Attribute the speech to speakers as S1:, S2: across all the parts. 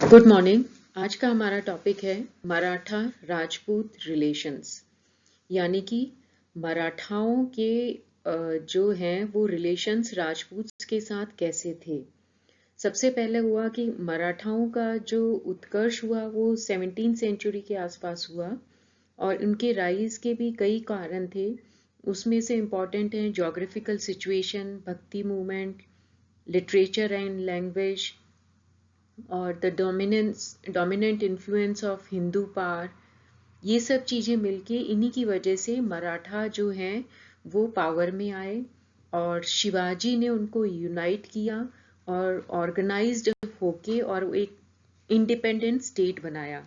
S1: Good morning. आज का हमारा टॉपिक है मराठा राजपूत रिलेशंस, यानी कि मराठाओं के जो हैं वो रिलेशंस राजपूत के साथ कैसे थे। सबसे पहले हुआ कि मराठाओं का जो उत्कर्ष हुआ वो 17th सेंचुरी के आसपास हुआ और उनके राइज के भी कई कारण थे। उसमें से इम्पॉर्टेंट हैं जोग्राफिकल सिचुएशन, भक्ति मूवमेंट, लिटरेचर एंड लैंग्वेज और the dominant influence of Hindu power. ये सब चीज़ें मिलके इन्हीं की वजह से मराठा जो हैं वो पावर में आए और शिवाजी ने उनको यूनाइट किया और ऑर्गेनाइज्ड होके और एक इंडिपेंडेंट स्टेट बनाया।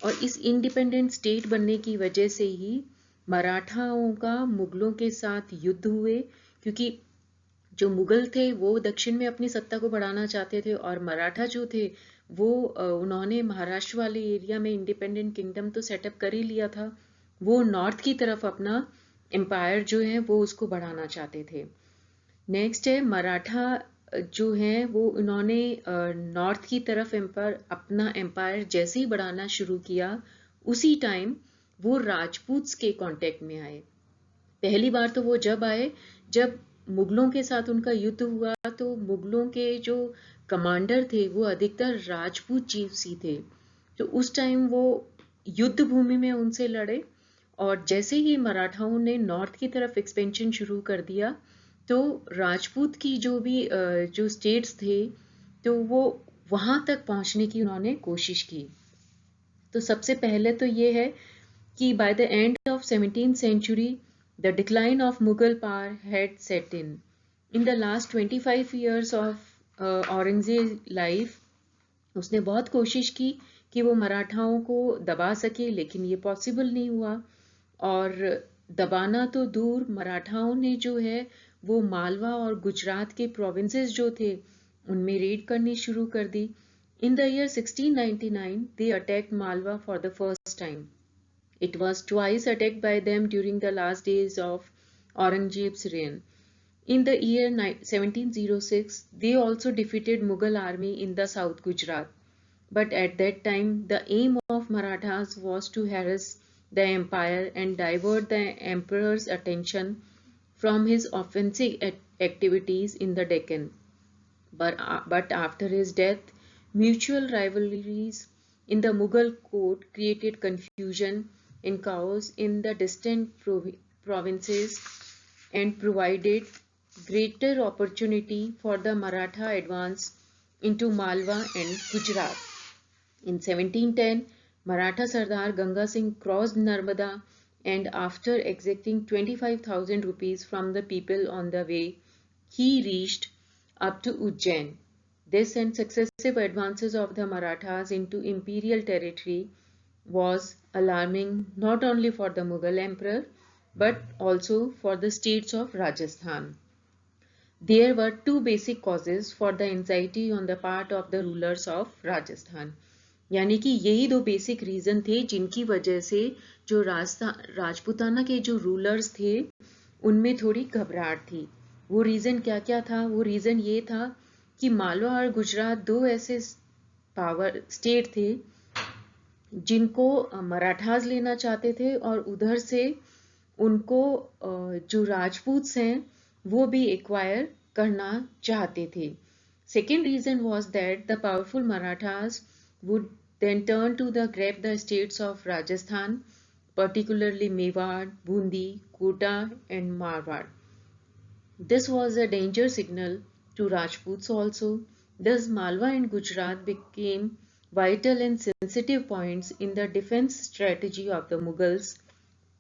S1: और इस इंडिपेंडेंट स्टेट बनने की वजह से ही मराठाओं का मुगलों के साथ युद्ध हुए, क्योंकि जो मुगल थे वो दक्षिण में अपनी सत्ता को बढ़ाना चाहते थे और मराठा जो थे वो उन्होंने महाराष्ट्र वाले एरिया में इंडिपेंडेंट किंगडम तो सेटअप कर ही लिया था। वो नॉर्थ की तरफ अपना एम्पायर जो है वो उसको बढ़ाना चाहते थे। नेक्स्ट है मराठा जो है वो उन्होंने नॉर्थ की तरफ अपना एम्पायर जैसे ही बढ़ाना शुरू किया उसी टाइम वो राजपूत्स के कांटेक्ट में आए। पहली बार तो वो जब आए जब मुगलों के साथ उनका युद्ध हुआ, तो मुगलों के जो कमांडर थे वो अधिकतर राजपूत चीफ्स ही थे। तो उस टाइम वो युद्ध भूमि में उनसे लड़े और जैसे ही मराठाओं ने नॉर्थ की तरफ एक्सपेंशन शुरू कर दिया तो राजपूत की जो भी जो स्टेट्स थे तो वो वहां तक पहुंचने की उन्होंने कोशिश की। तो सबसे पहले तो ये है कि by the end of 17th century, the decline of Mughal power had set in. In the last 25 years of Aurangzeb's life, उसने बहुत कोशिश की कि वो मराठाओं को दबा सके, लेकिन ये पॉसिबल नहीं हुआ। और दबाना तो दूर, मराठाओं ने जो है वो मालवा और गुजरात के प्रोविंसेस जो थे उनमें रेड करनी शुरू कर दी। In the year 1699, they attacked Malwa for the first time. It was twice attacked by them during the last days of Aurangzeb's reign. In the year 1706, they also defeated Mughal army in the South Gujarat. But at that time, the aim of Marathas was to harass the empire and divert the emperor's attention from his offensive activities in the Deccan. But after his death, mutual rivalries in the Mughal court created confusion and chaos in the distant provinces and provided greater opportunity for the Maratha advance into Malwa and Gujarat. In 1710, Maratha Sardar Ganga Singh crossed Narmada and after exacting 25,000 rupees from the people on the way, he reached up to Ujjain. This and successive advances of the Marathas into imperial territory was alarming not only for the Mughal emperor but also for the states of Rajasthan. There were two basic causes for the anxiety on the part of the rulers of Rajasthan. यानी कि यही दो basic reason थे जिनकी वजह से जो राजपूताना के जो रूलर्स थे उनमें थोड़ी घबराहट थी। वो रीजन क्या क्या था? वो रीजन ये था कि मालवा और गुजरात दो ऐसे पावर स्टेट थे जिनको मराठास लेना चाहते थे और उधर से उनको जो राजपूत्स हैं वो भी एक्वायर करना चाहते थे। Second reason was that the powerful Marathas would then turn to grab the states of Rajasthan, particularly Mewar, Bundi, Kota and Marwar. This was a danger signal to Rajputs also. Thus Malwa and Gujarat became vital and sensitive points in the defense strategy of the Mughals,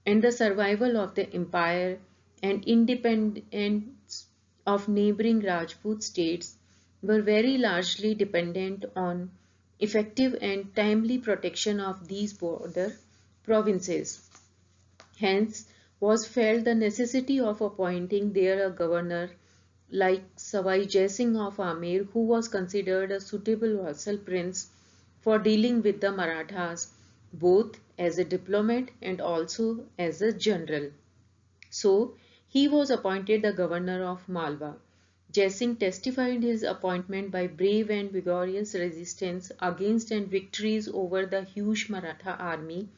S1: and the survival of the empire and independence of neighboring Rajput states were very largely dependent on effective and timely protection of these border provinces. Hence was felt the necessity of appointing there a governor like Savai Jai Singh of Amer, who was considered a suitable vassal prince for dealing with the Marathas, both as a diplomat and also as a general. So he was appointed the governor of Malwa. Jaisingh testified his appointment by brave and vigorous resistance against and victories over the huge Maratha army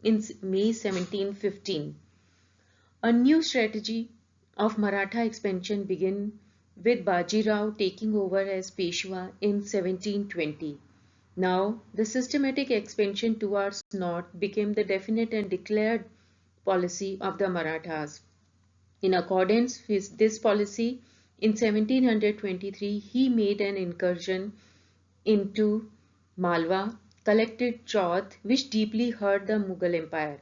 S1: in May 1715. A new strategy of Maratha expansion began with Baji Rao taking over as Peshwa in 1720. Now, the systematic expansion towards north became the definite and declared policy of the Marathas. In accordance with this policy, in 1723 he made an incursion into Malwa, collected Chaudh, which deeply hurt the Mughal Empire.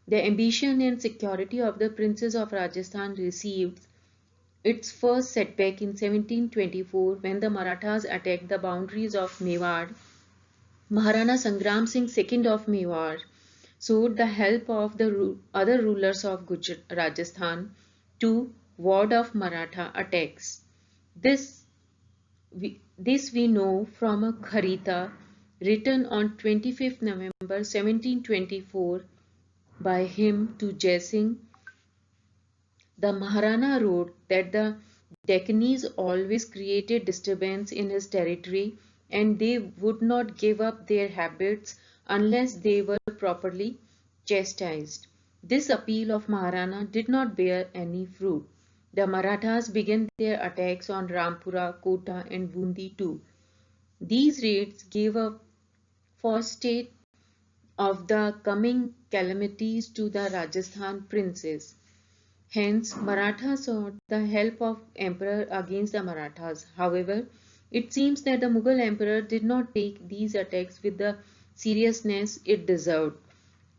S1: The ambition and security of the princes of Rajasthan received its first setback in 1724 when the Marathas attacked the boundaries of Mewar. Maharana Sangram Singh II of Mewar sought the help of the other rulers of Rajasthan to ward off Maratha attacks. This we know from a Kharita written on 25th November 1724 by him to Jaisingh. The Maharana wrote that the Deccans always created disturbance in his territory and they would not give up their habits unless they were properly chastised. This appeal of Maharana did not bear any fruit. The Marathas began their attacks on Rampura, Kota and Bundi too. These raids gave a foretaste of the coming calamities to the Rajasthan princes. Hence, Marathas sought the help of emperor against the Marathas. However, it seems that the Mughal emperor did not take these attacks with the seriousness it deserved.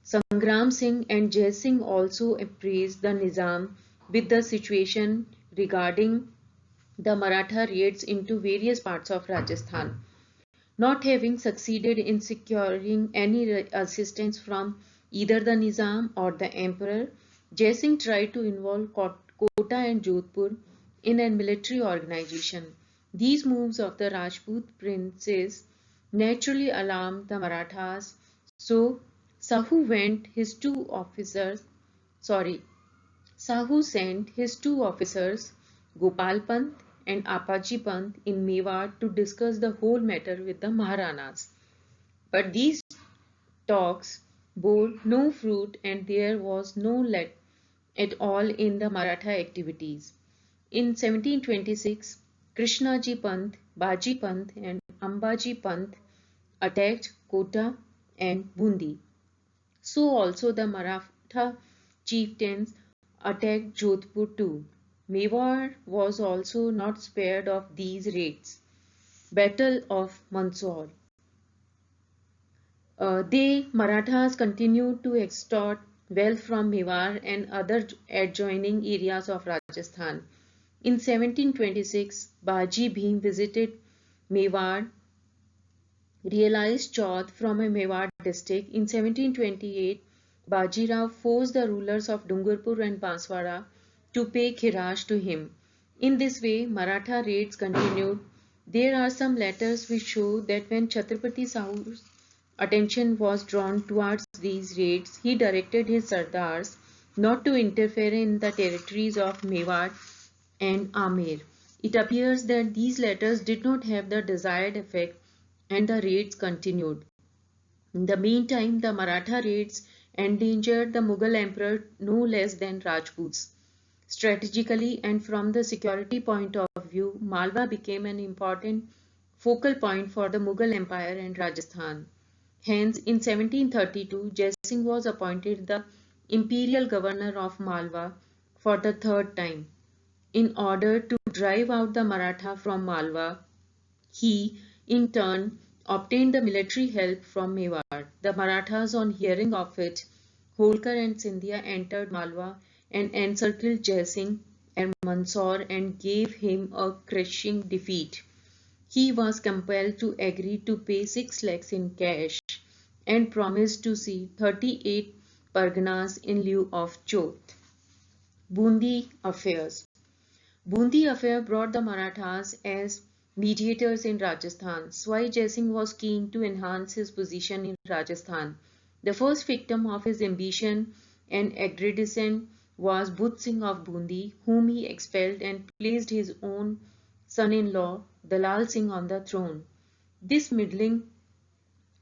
S1: Sangram Singh and Jai Singh also appraised the Nizam with the situation regarding the Maratha raids into various parts of Rajasthan. Not having succeeded in securing any assistance from either the Nizam or the emperor, Jai Singh tried to involve Kota and Jodhpur in a military organization. These moves of the Rajput princes naturally alarmed the Marathas, so Sahu sent his two officers, Gopal Pant and Apaji Pant, in Mewar to discuss the whole matter with the Maharanas. But these talks bore no fruit and there was no let at all in the Maratha activities. In 1726, Krishnaji Pant, Baji Pant and Ambaji Pant attacked Kota and Bundi. So also the Maratha chieftains attacked Jodhpur too. Mewar was also not spared of these raids. Battle of Mandsaur. They Marathas continued to extort wealth from Mewar and other adjoining areas of Rajasthan. In 1726, Baji Bhim visited Mewar, realized Chaudh from a Mewar district. In 1728, Baji Rao forced the rulers of Dungarpur and Banswara to pay khiraj to him. In this way, Maratha raids continued. There are some letters which show that when Chhatrapati Sahu's attention was drawn towards these raids, he directed his Sardars not to interfere in the territories of Mewar and Amer. It appears that these letters did not have the desired effect and the raids continued. In the meantime, the Maratha raids endangered the Mughal emperor no less than Rajputs. Strategically and from the security point of view, Malwa became an important focal point for the Mughal Empire and Rajasthan. Hence, in 1732, Jai Singh was appointed the imperial governor of Malwa for the third time. In order to drive out the Maratha from Malwa, he, in turn, obtained the military help from Mewar. The Marathas, on hearing of it, Holkar and Scindia entered Malwa and encircled Jai Singh and Mandsaur and gave him a crushing defeat. He was compelled to agree to pay 6 lakhs in cash and promised to see 38 parganas in lieu of Chot. Bundi affairs. Bundi affair brought the Marathas as mediators in Rajasthan. Swai Jai Singh was keen to enhance his position in Rajasthan. The first victim of his ambition and aggrandizement was Budh Singh of Bundi, whom he expelled and placed his own son-in-law Dalal Singh on the throne. This meddling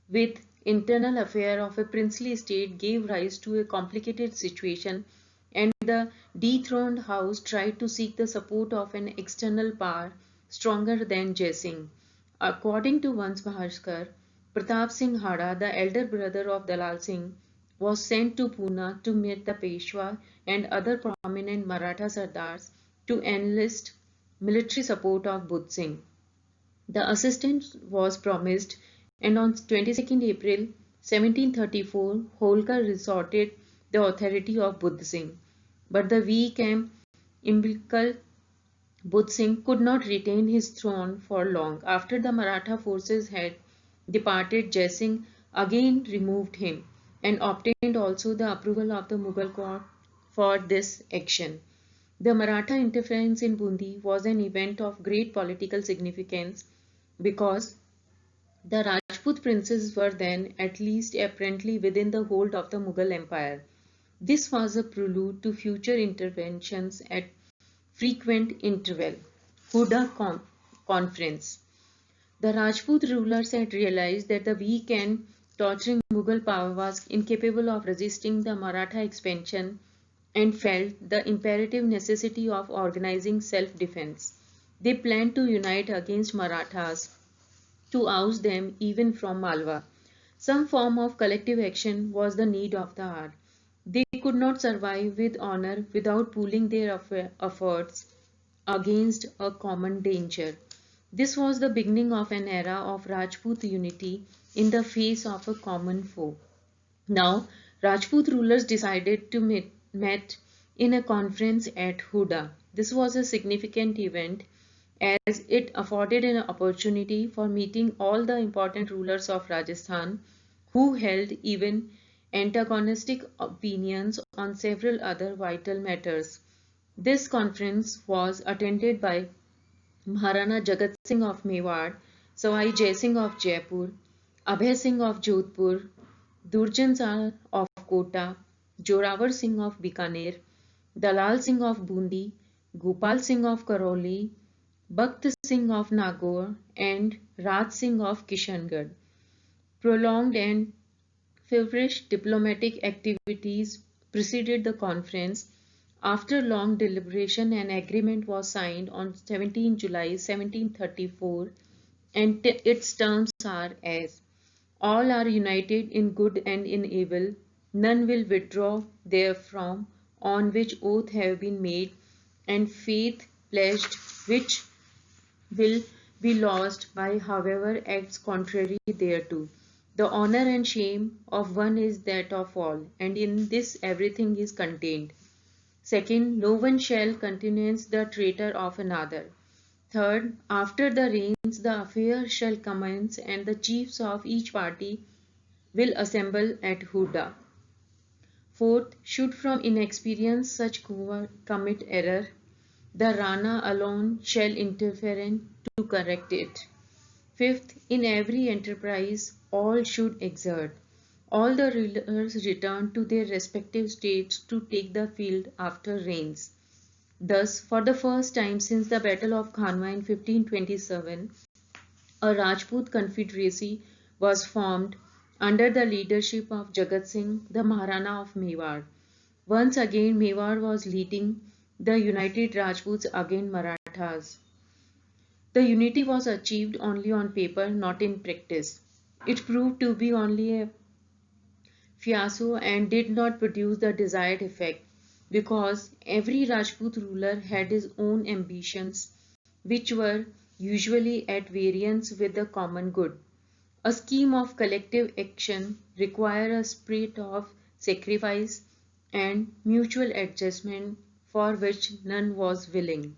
S1: with internal affair of a princely state gave rise to a complicated situation, and the dethroned house tried to seek the support of an external power stronger than Jai Singh. According to Vansh Bhaskar, Pratap Singh Hada, the elder brother of Dalal Singh, was sent to Pune to meet the Peshwa and other prominent Maratha Sardars to enlist military support of Budh Singh. The assistance was promised, and on 22nd April 1734, Holkar resorted the authority of Budh Singh. But the weak and imbecile Budh Singh could not retain his throne for long. After the Maratha forces had departed, Jai Singh again removed him and obtained also the approval of the Mughal court for this action. The Maratha interference in Bundi was an event of great political significance because the Rajput princes were then at least apparently within the hold of the Mughal Empire. This was a prelude to future interventions at frequent interval. Huda Conference. The Rajput rulers had realized that the weak and torturing Mughal power was incapable of resisting the Maratha expansion and felt the imperative necessity of organizing self-defense. They planned to unite against Marathas to oust them even from Malwa. Some form of collective action was the need of the hour. They could not survive with honor without pooling their efforts against a common danger. This was the beginning of an era of Rajput unity in the face of a common foe. Now, Rajput rulers decided to meet in a conference at Huda. This was a significant event as it afforded an opportunity for meeting all the important rulers of Rajasthan who held even antagonistic opinions on several other vital matters. This conference was attended by Maharana Jagat Singh of Mewar, Sawai Jai Singh of Jaipur, Abhay Singh of Jodhpur, Durjan Shah of Kota, Joravar Singh of Bikaner, Dalal Singh of Bundi, Gopal Singh of Karoli, Bakht Singh of Nagaur, and Raj Singh of Kishangarh. Prolonged and feverish diplomatic activities preceded the conference. After long deliberation, an agreement was signed on 17 July 1734, and its terms are as: all are united in good and in evil, none will withdraw therefrom, on which oath have been made, and faith pledged, which will be lost by however acts contrary thereto. The honor and shame of one is that of all, and in this everything is contained. Second, no one shall countenance the traitor of another. Third, after the rains the affair shall commence, and the chiefs of each party will assemble at Huda. Fourth, should from inexperience such commit error, the Rana alone shall intervene to correct it. Fifth, in every enterprise all should exert. All the rulers return to their respective states to take the field after rains. Thus, for the first time since the Battle of Khanwa in 1527, a Rajput confederacy was formed under the leadership of Jagat Singh, the Maharana of Mewar. Once again, Mewar was leading the united Rajputs against Marathas. The unity was achieved only on paper, not in practice. It proved to be only a fiasco and did not produce the desired effect because every Rajput ruler had his own ambitions, which were usually at variance with the common good. A scheme of collective action required a spirit of sacrifice and mutual adjustment for which none was willing.